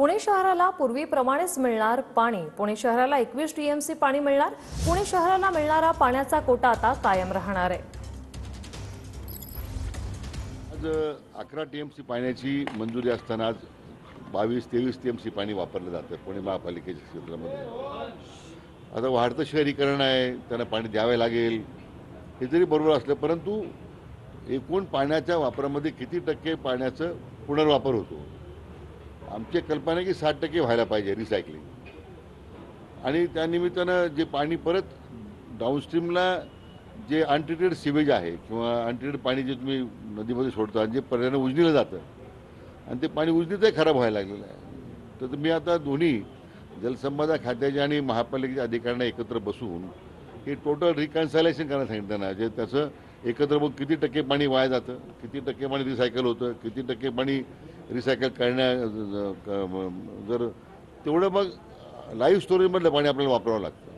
पुणे शहराला पूर्वीप्रमाणेच मिळणार पाणी। पुणे शहराला 21 टीएमसी पाणी मिळणार। पुणे शहराला मिळणारा पाण्याचा कोटा आता कायम राहणार आहे। आज 11 टीएमसी पाण्याची मंजुरी असताना आज 22-23 टीएमसी पाणी वापरलं जातं पुणे महापालिकेच्या क्षेत्रामध्ये। आता वाढतं शहरीकरण आहे, त्यांना पाणी द्यावे लागेल हे जरी बरोबर असलं, परंतु एकूण पाण्याच्या वापरामध्ये किती टक्के पाण्याचं पुनर्वापर होतो? आमची कल्पना आहे की 60% व्हायला पाहिजे रिसायकलिंग, आणि त्यानिमित्तानं जे पाणी परत डाऊनस्ट्रीमला जे अनट्रीटेड सिवेज आहे किंवा अनट्रीटेड पाणी जे तुम्ही नदीमध्ये सोडता, जे पर्यायानं उजनीलं जातं आणि ते पाणी उजनीतही खराब व्हायला लागलेलं आहे। तर मी आता दोन्ही जलसंपदा खात्याच्या आणि महापालिकेच्या अधिकाऱ्यांना एकत्र बसून हे टोटल रिकन्सायलेशन करायला सांगितलं ना, जे त्याचं एकत्र बघ किती टक्के पाणी वाया जातं, किती टक्के पाणी रिसायकल होतं, किती टक्के पाणी रिसायकल जर तेवढं मग लाईव्ह स्टोरेजमधलं पाणी आपल्याला वापरावं लागतं।